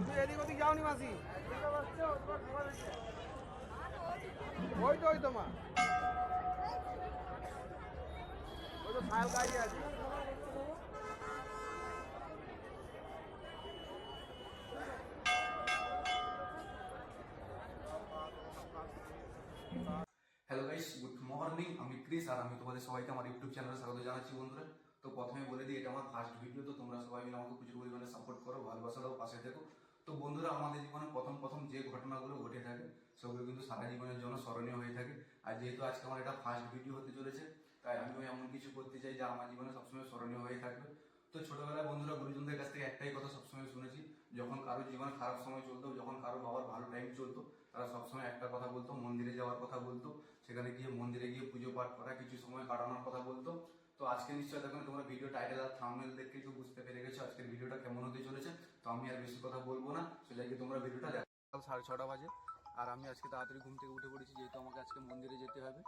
তুমি এদিক ওদিক যাওনি মাসি? ওই তো মা, ওই তো সাহেব গাড়ি আছে। Hello guys, good morning. আমি ক্রিস আর আমি তোমাদের সবাইকে আমার ইউটিউব চ্যানেলে স্বাগত জানাচ্ছি বন্ধুরা। তো প্রথমে বলে দিই, এটা আমার ফার্স্ট ভিডিও, তো তোমরা সবাই মিলে আমাকে প্রচুর পরিমাণে সাপোর্ট করো, ভালোবাসা দাও, পাশে থেকো। তো বন্ধুরা, আমাদের জীবনে প্রথম যে ঘটনাগুলো ঘটে থাকে সেগুলো কিন্তু সারা জীবনের জন্য স্মরণীয় হয়ে থাকে। আর যেহেতু আজকে আমার এটা ফার্স্ট ভিডিও হতে চলেছে, তাই আমিও এমন কিছু করতে চাই যা আমার জীবনে সবসময় স্মরণীয় হয়ে থাকবে। তো ছোটবেলায় বন্ধুরা গুরুজনদের কাছ থেকে একটাই কথা সবসময় শুনেছি, যখন কারো জীবনে খারাপ সময় চলতো, যখন কারো বাবার ভালো টাইম চলতো, তারা সবসময় একটা কথা বলতো, মন্দিরে যাওয়ার কথা বলতো, সেখানে গিয়ে মন্দিরে গিয়ে পুজো পাঠ করা, কিছু সময় কাটানোর কথা বলতো। তো আজকে নিশ্চয়ই দেখুন তোমরা ভিডিও টাইটেল আর থাম্বনেল দেখে একটু বুঝতে পেরে গেছো আজকের ভিডিওটা কেমন হতে চলেছে। তো আমি আর বেশি কথা বলবো না, সোজা গিয়ে তোমরা ভিডিওটা দেখো। সকাল 6:30 বাজে আর আমি আজকে তাড়াতাড়ি ঘুম থেকে উঠে পড়েছি, যেহেতু আমাকে আজকে মন্দিরে যেতে হবে।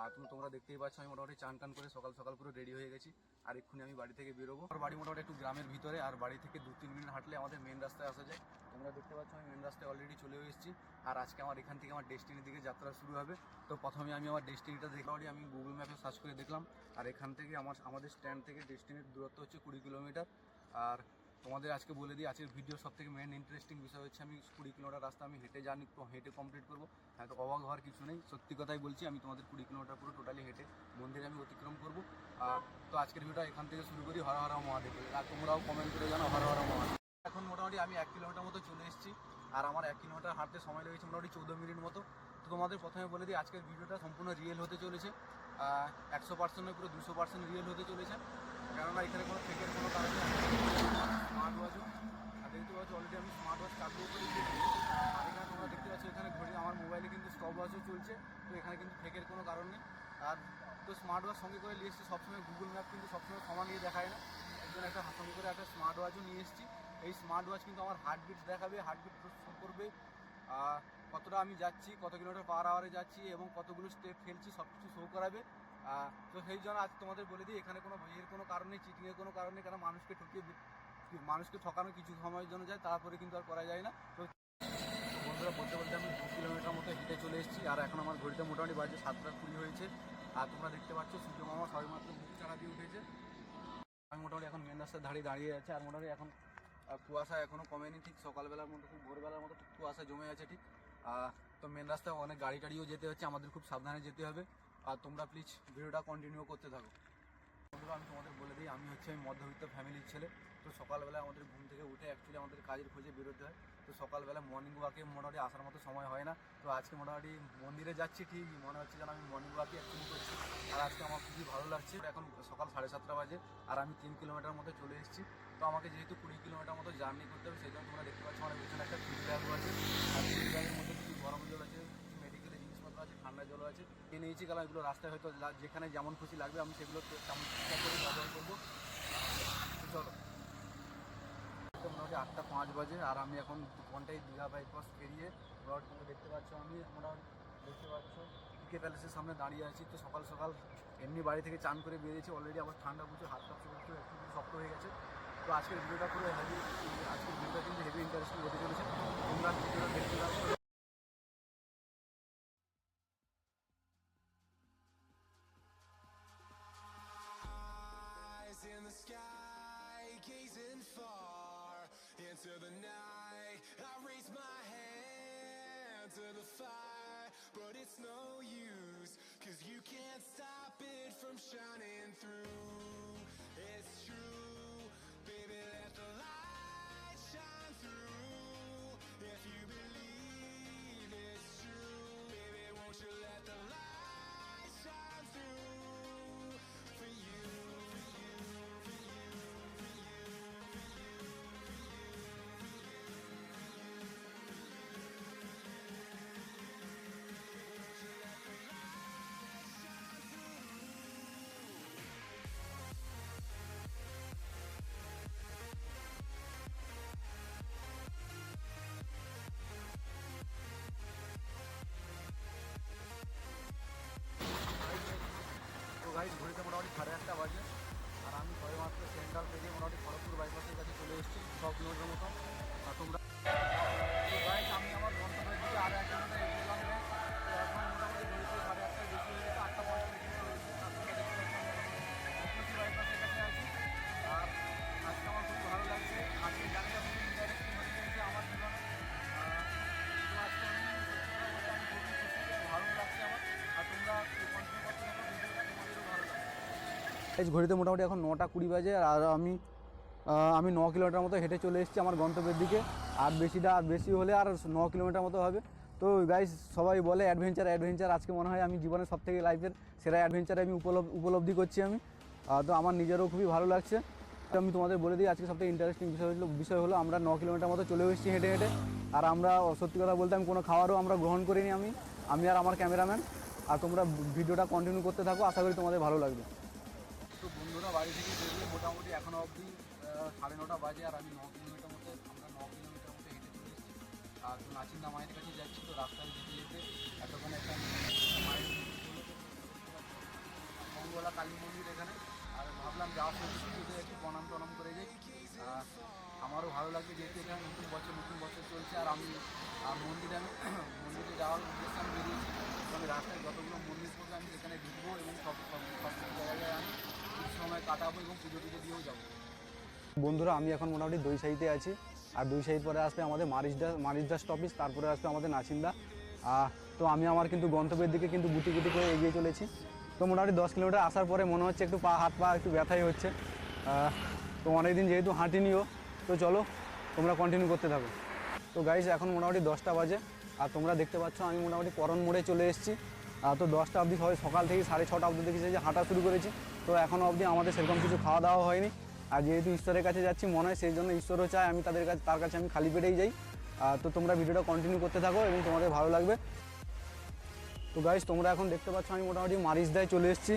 আর তোমরা দেখতেই পাচ্ছ আমি মোটামুটি চান টান করে সকাল সকাল পুরো রেডি হয়ে গেছি। আর এক্ষুনি আমি বাড়ি থেকে বেরোবো। আমার বাড়ি মোটামুটি একটু গ্রামের ভিতরে, আর বাড়ি থেকে 2-3 মিনিট হাঁটলে আমাদের মেন রাস্তায় আসা যায়। তোমরা দেখতে পাচ্ছ আমি মেন রাস্তায় অলরেডি চলে এসেছি। আর আজকে আমার এখান থেকে আমার ডেস্টিনির দিকে যাত্রা শুরু হবে। তো প্রথমে আমি আমার ডেস্টিনিটা দেখলাম, আমি গুগল ম্যাপে সার্চ করে দেখলাম। আর এখান থেকে আমাদের স্ট্যান্ড থেকে ডেস্টিনির দূরত্ব হচ্ছে 20 কিলোমিটার। আর তোমাদের আজকে বলে দিই, আজকের ভিডিওর সব থেকে মেন ইন্টারেস্টিং বিষয় হচ্ছে আমি 20 কিলোমিটার রাস্তা আমি হেঁটে কমপ্লিট করবো। হ্যাঁ, তো অবাক হওয়ার কিছু নেই, সত্যি কথাই বলছি। আমি তোমাদের 20 কিলোমিটার পুরো টোটালি হেঁটে মন্দিরে আমি অতিক্রম করবো। তো আজকের ভিডিওটা এখান থেকে শুরু করি, হর হর মহাদেব। আর তোমরাও কমেন্ট করে জানো হর হর মহাদেব। এখন মোটামুটি আমি 1 কিলোমিটার মতো চলে এসেছি। আর আমার 1 কিলোমিটার হাঁটতে সময় লেগেছে মোটামুটি 14 মিনিট মতো। তো তোমাদের প্রথমে বলে দিই, আজকের ভিডিওটা সম্পূর্ণ রিয়েল হতে চলেছে। 100% নয়, পুরো 200% রিয়েল হতে চলেছে। কেননা এখানে কোনো ফেকের কোনো কারণ নেই। স্মার্ট ওয়াচও, আর দেখতে পাচ্ছ অলরেডি আমি স্মার্ট ওয়াচ চালু করে দিয়েছি। আর এখানে তোমরা দেখতে পাচ্ছ এখানে ঘড়ি, আমার মোবাইলে কিন্তু স্টপ ওয়াচও চলছে। তো এখানে কিন্তু ফেকের কোনো কারণ নেই। আর তো স্মার্ট ওয়াচ সঙ্গে করে নিয়ে এসেছি। সবসময় গুগল ম্যাপ কিন্তু সবসময় সমান নিয়ে দেখায় না, এর জন্য একটা সঙ্গে করে একটা স্মার্ট ওয়াচও নিয়ে এসেছি। এই স্মার্ট ওয়াচ কিন্তু আমার হার্টবিট দেখাবে, হার্টবিট শো করবে, কতটা আমি যাচ্ছি, কত কিলোমিটার পার আওয়ারে যাচ্ছি এবং কতগুলো স্টেপ ফেলছি, সব কিছু শো করাবে। তো সেই জন্য আজ তোমাদের বলে দিই, এখানে কোনো ভয়ের কোনো কারণ নেই, চিটিংয়ের কোনো কারণ নেই। কারণ মানুষকে ঠকানো কিছু সময়ের জন্য যায়, তারপরে কিন্তু আর করা যায় না। তো বন্ধুরা, বলতে বলতে আমি 2 কিলোমিটার মতো হেঁটে চলে এসেছি। আর এখন আমার ঘড়িতে মোটামুটি বাজে 7:20 হয়েছে। আর তোমরা দেখতে পাচ্ছ সূর্য মামা সবেমাত্র মুখ চারা দিয়ে উঠেছে। আমি মোটামুটি এখন মেন রাস্তায় দাঁড়িয়ে আছে। আর মোটামুটি এখন কুয়াশা এখনও কমেনি, ঠিক সকালবেলার মতো, খুব ভোরবেলার মতো কুয়াশা জমে আছে ঠিক। তো মেন রাস্তায় অনেক গাড়ি টাড়িও যেতে হচ্ছে, আমাদের খুব সাবধানে যেতে হবে। আর তোমরা প্লিজ ভিডিওটা কন্টিনিউ করতে থাকো। বন্ধুরা, আমি তোমাদের বলে দিই, আমি মধ্যবিত্ত ফ্যামিলির ছেলে। তো সকালবেলা আমাদের ঘুম থেকে উঠে অ্যাকচুয়ালি আমাদের কাজের খোঁজে বেরোতে হয়। তো সকালবেলা মর্নিং ওয়াকে মোটামুটি আসার মতো সময় হয় না। তো আজকে মোটামুটি মন্দিরে যাচ্ছি, ঠিক মনে হচ্ছে যেন আমি মর্নিং ওয়াকে অ্যাকচুয়ালি করছি। আর আজকে আমার খুবই ভালো লাগছে। এখন সকাল 7:30 বাজে আর আমি 3 কিলোমিটার মতো চলে এসেছি। তো আমাকে যেহেতু 20 কিলোমিটার মতো জার্নি করতে হবে, সেই জন্য তোমরা দেখতে পাচ্ছ আমার পিছনে একটা ফিড ব্যাগও আছে। আর ফিড ব্যাগের মধ্যে কিছু গরম জল আছে, কিছু মেডিকেলের জিনিসপত্র আছে, ঠান্ডা জলও আছে। কিনে নিয়েছি, কারণ এগুলো রাস্তায় হয়তো যেখানে যেমন খুশি লাগবে আমি সেগুলো তেমন চেষ্টা করে ব্যবহার করবো। চলো, মোটামুটি 8:05 বাজে আর আমি এখন 2 ঘন্টায় দীঘা বাইপাস পেরিয়ে তোমরা দেখতে পাচ্ছ আমি মোটামুটি দেখতে পাচ্ছ পিকে প্যালেসের সামনে দাঁড়িয়ে আছি। তো সকাল সকাল এমনি বাড়ি থেকে চান করে বেরিয়েছি, অলরেডি আবার ঠান্ডা প্রচুর, হাত কাঁপছে, একটু শক্ত হয়ে গেছে। তো আজকের ভিডিওটা পুরো হেভি, আজকের ভিডিওটা কিন্তু হেভি ইন্টারেস্টিং হতে চলেছে। তোমরা ভিডিওটা দেখতে থাকো। In the sky, gazing far into the night, I raise my hand to the fire, but it's no use, 'cause you can't stop it from shining through. It's true, baby, let the light shine through. If you believe it's true, baby, won't you let the light shine through for you. Guys ঘড়িতে মোটামুটি 1:30 বাজে, আর আমি সবেমাত্র central পেরিয়ে মোটামুটি খড়গপুর বাইপাসের কাছে চলে এসেছি 6 কিলোমিটার মতো। আর তোমরা তো গাইজ আমি আমার গন্তব্যের দিকে আরও 1 কিলোমিটার এগিয়ে এলাম গাইজ। তো এখন মোটামুটি ঘড়িতে 8:30টার বেশি হয়ে গেছে, 8:45 চলেছে। আপনারা দেখতে পাচ্ছেন খড়গপুর বাইপাসের কাছে আছি। আর আজকে আমার খুব ভালো লাগছে, আজকে জায়গাটা খুবই ইন্টারেস্টিং হতে চলছে আমার জীবনে। তো আজকে আমি খুবই খুশি, ভালো লাগছে আমার। আর তোমরা কন্টিনিউ করতে থাকো ভিডিওটা, তোমাদেরও ভালো লাগবে। এই ঘড়িতে মোটামুটি এখন 9:20 বাজে, আর আমি 9 কিলোমিটার মতো হেঁটে চলে এসেছি আমার গন্তব্যের দিকে। আর বেশি হলে আর 9 কিলোমিটার মতো হবে। তো গাইস সবাই বলে অ্যাডভেঞ্চার, আজকে মনে হয় আমি জীবনের সবথেকে লাইফের সেরা অ্যাডভেঞ্চারে আমি উপলব্ধি করছি আমি। তো আমার নিজেরও খুবই ভালো লাগছে। তো আমি তোমাদের বলে দিই আজকে সবথেকে ইন্টারেস্টিং বিষয় হলো আমরা 9 কিলোমিটার মতো চলে এসেছি হেঁটে হেঁটে। আর আমরা সত্যি কথা বলতে আমি কোনো খাবারও আমরা গ্রহণ করিনি, আমি আর আমার ক্যামেরাম্যান। আর তোমরা ভিডিওটা কন্টিনিউ করতে থাকো, আশা করি তোমাদের ভালো লাগবে। তো বন্ধুরা বাড়ি থেকে বেরিয়ে মোটামুটি এখনও অবধি 9:30 বাজে, আর আমি 9 কিলোমিটার মতো হেঁটে চলে এসেছি। আর তো নাচিন্দা মায়ের কাছে যাচ্ছি। তো রাস্তায় যেতে যেতে এতক্ষণে একটা মায়ের মঙ্গলা কালী মন্দির এখানে, আর ভাবলাম যাওয়ার যদি একটু প্রণাম টনাম করে যাই। আমারও ভালো লাগছে যেহেতু এখানে নতুন বছর চলছে। আর আমি মন্দিরে যাওয়ার উদ্দেশ্যে আমি বেরিয়েছি। তো আমি রাস্তায় যতগুলো মন্দির পড়বে আমি সেখানে ঢুকবো এবং সব জায়গায় আমি কিছু সময় কাটাবো এবং পুজো দিয়েও যাবো। বন্ধুরা আমি এখন মোটামুটি দইসাইতে আছি, আর দইসাইর পরে আসবে আমাদের মারিজদা স্টপেজ, তারপরে আসবে আমাদের নাচিন্দা। তো আমি আমার কিন্তু গন্তব্যের দিকে কিন্তু গুটি করে এগিয়ে চলেছি। তো মোটামুটি 10 কিলোমিটার আসার পরে মনে হচ্ছে একটু হাত পা একটু ব্যথাই হচ্ছে। তো অনেকদিন যেহেতু হাঁটিনিও, তো চলো তোমরা কন্টিনিউ করতে থাকো। তো গাইজ এখন মোটামুটি 10টা বাজে, আর তোমরা দেখতে পাচ্ছ আমি মোটামুটি করণ মোড়ে চলে এসেছি। তো 10টা অবধি সকাল থেকে 6:30 অবধি দেখেছি যে হাঁটা শুরু করেছি। তো এখনও অবধি আমাদের সেরকম কিছু খাওয়া দাওয়া হয়নি। আর যেহেতু ঈশ্বরের কাছে যাচ্ছি মনে হয় সেই জন্য ঈশ্বরও চায় আমি তার কাছে আমি খালি পেটেই যাই। তো তোমরা ভিডিওটা কন্টিনিউ করতে থাকো এবং তোমাদের ভালো লাগবে। তো গাইজ তোমরা এখন দেখতে পাচ্ছ আমি মোটামুটি মারিজদায় চলে এসেছি।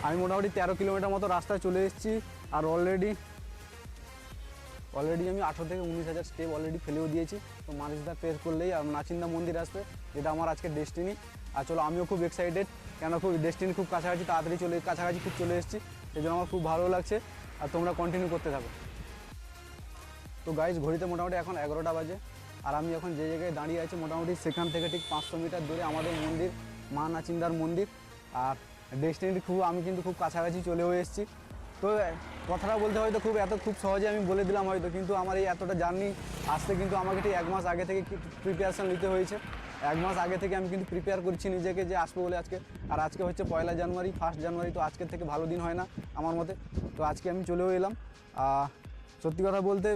আমি মোটামুটি 13 কিলোমিটার মতো রাস্তায় চলে এসেছি। আর অলরেডি আমি 18 থেকে 19,000 স্টেপ অলরেডি ফেলেও দিয়েছি। তো মারিজদা প্রেস করলেই নাচিন্দা মন্দির আসবে, যেটা আমার আজকের ডেস্টিনি। আর চলো আমিও খুব এক্সাইটেড, কেন খুব ডেস্টিনি খুব কাছাকাছি খুব চলে এসেছি, সেই জন্য আমার খুব ভালো লাগছে। আর তোমরা কন্টিনিউ করতে থাকো। তো গাইজ ঘড়িতে মোটামুটি এখন 11টা বাজে, আর আমি এখন যে জায়গায় দাঁড়িয়ে আছি মোটামুটি সেখান থেকে ঠিক 500 মিটার দূরে আমাদের মন্দির, মা নাচিন্দার মন্দির। আর ডেস্টিনিটি আমি কিন্তু খুব কাছাকাছি চলেও এসেছি। তো কথাটা বলতে হয়তো খুব সহজে আমি বলে দিলাম হয়তো, কিন্তু আমার এই এতটা জার্নি আসতে কিন্তু আমাকে ঠিক 1 মাস আগে থেকে প্রিপারেশান নিতে হয়েছে। 1 মাস আগে থেকে আমি কিন্তু প্রিপেয়ার করছি নিজেকে যে আসবো বলে আজকে। আর আজকে হচ্ছে 1 জানুয়ারি, 1 জানুয়ারি, তো আজকের থেকে ভালো দিন হয় না আমার মতে। তো আজকে আমি চলেও এলাম। সত্যি কথা বলতে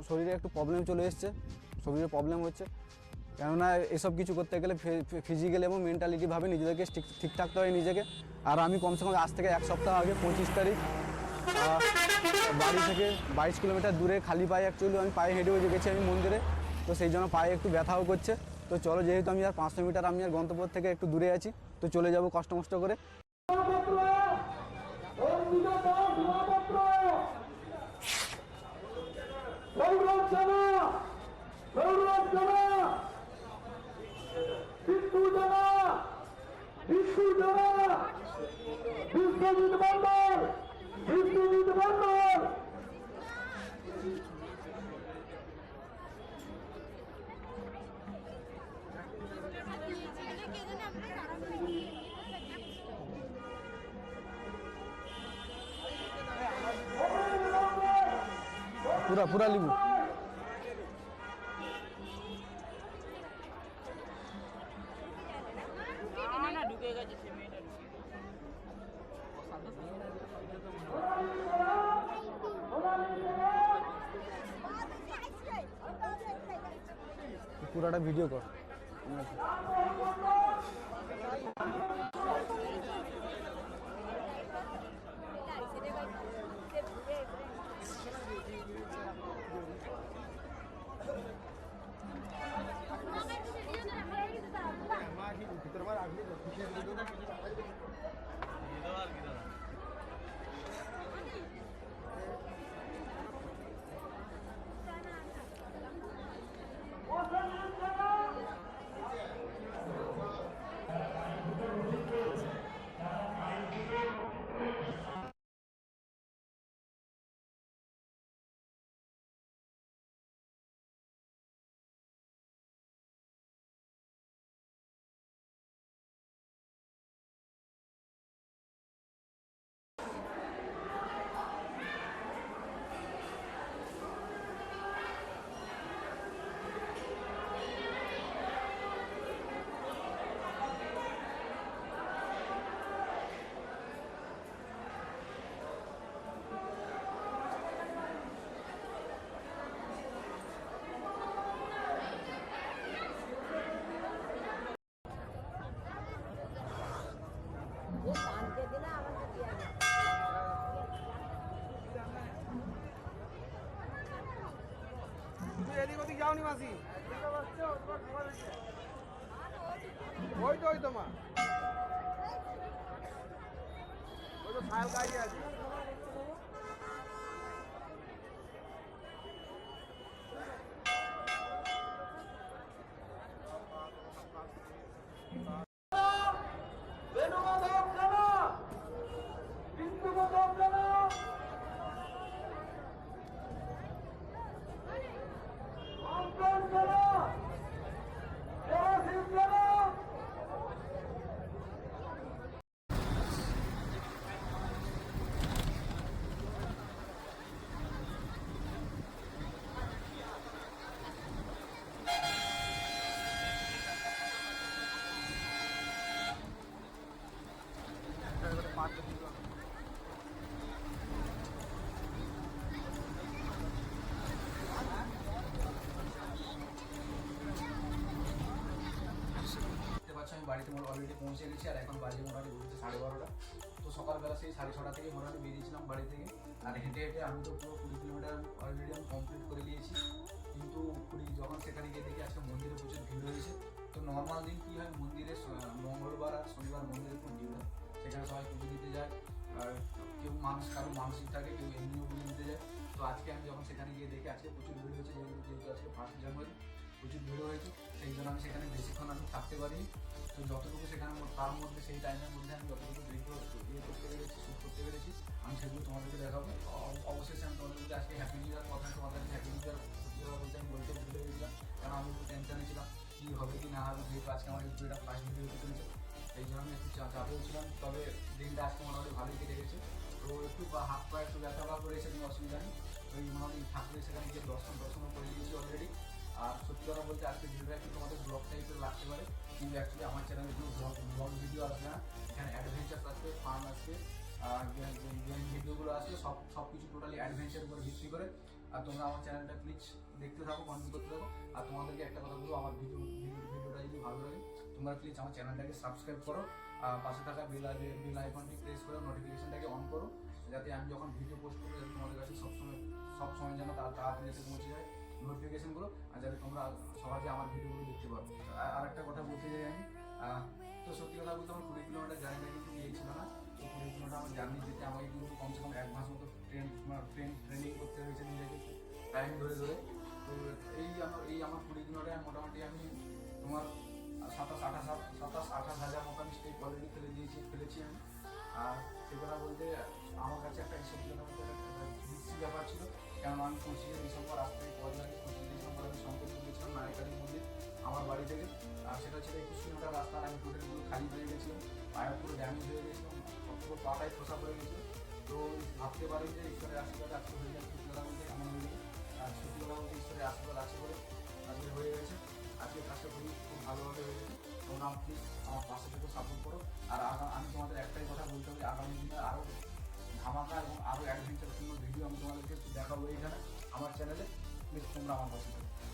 শরীরে একটু প্রবলেম চলে এসছে, শরীরে প্রবলেম হচ্ছে, কেননা এসব কিছু করতে গেলে ফিজিক্যালি এবং মেন্টালিটিভাবে নিজেদেরকে ঠিক থাকতে হয় নিজেকে। আর আমি কমসে কম আজ থেকে 1 সপ্তাহ আগে 25 তারিখ বাড়ি থেকে 22 কিলোমিটার দূরে খালি পায়ে অ্যাকচুয়ালি আমি পায়ে হেঁটেও গেছি আমি মন্দিরে। তো সেই জন্য পায়ে একটু ব্যথাও করছে। তো চলো যেহেতু আমি আর 500 মিটার আমি আর গন্তব্য থেকে একটু দূরে আছি, তো চলে যাবো কষ্ট করে। পুরা লিবু পুরাটা ভিডিও কর। যাওনি মাসি ওই তো মা ওই তো ছায়াল গাড়ি আছে দেখতে পাচ্ছ আমি বাড়িতে অলরেডি পৌঁছে গেছি আর এখন বাজে মোটামুটি ঘুরতে 12:30। তো সকালবেলা সেই 6:30 থেকে মোটামুটি বেরিয়েছিলাম বাড়ি থেকে। আর হেঁটে হেঁটে আমি তো পুরো 20 কিলোমিটার অলরেডি আমি কমপ্লিট করে নিয়েছি। কিন্তু যখন সেখানে গিয়ে দেখি আজকে মন্দিরে প্রচুর ভিড় হয়েছে। তো নর্মাল দিন কী হয়, মন্দিরে মঙ্গলবার আর শনিবার মন্দিরে খুব ভিড় হয়, সেখানে সবাই পুজো দিতে যায়। আর কেউ কারো মানসিক থাকে, কেউ এমনিও পুজো দিতে যায়। তো আজকে আমি যখন সেখানে গিয়ে দেখি আজকে প্রচুর ভিড় হয়েছে, যেহেতু আজকে 1 জানুয়ারি প্রচুর ভিড় হয়েছে, সেই জন্য আমি সেখানে বেশিক্ষণ আমি থাকতে পারিনি। তো যতটুকু সেখানে তার মধ্যে সেই টাইমের মধ্যে আমি যতটুকু ভিডিও করতে পেরেছি, শ্যুট করতে পেরেছি, আমি সেগুলো তোমাদেরকে দেখাবো। অবশেষে আমি তোমাদেরকে আজকে হ্যাপি নিউ ইয়ার কথা তোমাদের হ্যাপি নিউ ইয়ার বলতে আমি বলতে ভুলে গেছিলাম, কারণ আমি একটু টেনশনে ছিলাম কী হবে কি না হবে, যেহেতু আজকে আমার ইউটিউবে ফার্স্ট ভিডিও হতে চলেছে, সেই জন্য আমি একটু চাপেও ছিলাম। তবে দিনটা আজকে মোটামুটি ভালোই কেটে গেছে। তো একটু হাত পা একটু ব্যথা বা করেছে, কোনো অসুবিধা নেই। ওই মোটামুটি ঠাকুরের সেখানে গিয়ে দর্শনও করে দিয়েছি অলরেডি। আর সত্যি কথা বলতে আজকে ভিডিওটা একটু তোমাদের ব্লগ টাইপের লাগতে পারে, কিন্তু অ্যাকচুয়ালি আমার চ্যানেলে কোনো ব্লগ ভিডিও আসবে না। এখানে অ্যাডভেঞ্চার আসবে, ফান আসবে, গেম ভিডিওগুলো আসবে, সব কিছু টোটালি অ্যাডভেঞ্চার উপরে ভিত্তি করে। আর তোমরা আমার চ্যানেলটা প্লিজ দেখতে থাকো, কন্টিনিউ করতে থাকো। আর তোমাদেরকে একটা কথা বলবো, আমার ভিডিওটা যদি ভালো লাগে তোমরা প্লিজ আমার চ্যানেলটাকে সাবস্ক্রাইব করো, পাশে থাকা বেল আইকনটি প্রেস করো, নোটিফিকেশনটাকে অন করো, যাতে আমি যখন ভিডিও পোস্ট করবো যাতে তোমাদের কাছে সবসময় যেন তাড়াতাড়ি এসে পৌঁছে যায় নোটিফিকেশনগুলো, আর যাতে তোমরা সহজে আমার ভিডিওগুলো দেখতে পারো। আর একটা কথা বলতে চাই আমি, তো সত্যি কথা বলতে আমার 20 কিলোমিটার জার্নিটা কিন্তু ছিল না। তো 20 কিলোমিটার আমার জার্নি যেতে আমাকে কিন্তু কমসে কম 1 মাস মতো ট্রেনিং করতে হয়েছে নিজেকে টাইম ধরে। তো এই আমার 20 কিলোমিটার মোটামুটি আমি তোমার 27-28 হাজার মতো আমি স্টেপ অলরেডি ফেলেছি আমি। আর সে কথা বলতে আমার কাছে একটা হিসেব ব্যাপার ছিল, কারণ আমি 25 ডিসেম্বর আসতে পর লাগে। 25 ডিসেম্বর আমি সম্পর্ক গিয়েছিলাম নারিকালী মন্দির আমার বাড়ি থেকে। আর সেটা ছিল 21 কিলোমিটার রাস্তা, আমি টোটাল পুরো খালি হয়ে গেছিলাম, পায়ে পুরো ড্যামেজ হয়ে গেছিলাম, পুরো পাটায় খোসা পড়ে গেছিলো। তো ভাবতে পারি যে ঈশ্বরের আশীর্বাদ আজকে হয়ে যায়, সত্যি কথা বলতে এমন হয়ে যায়। আর সত্যি কথা বলতে ঈশ্বরের আশীর্বাদ আছে বলে আজকে হয়ে গেছে। আজকে কাজটা খুব ভালোভাবে হয়ে গেছে। তোমরা প্লিজ আমার পাশে থেকে সাপোর্ট করো। আর আমি তোমাদের একটাই কথা বলতে হবে, আগামী দিনে আরও ধামাকা এবং আরও অ্যাডভেঞ্চারপূর্ণ ভিডিও আমি তোমাদেরকে দেখাবো এইখানে আমার চ্যানেলে। প্লিজ তোমরা আমার পাশে থাকো।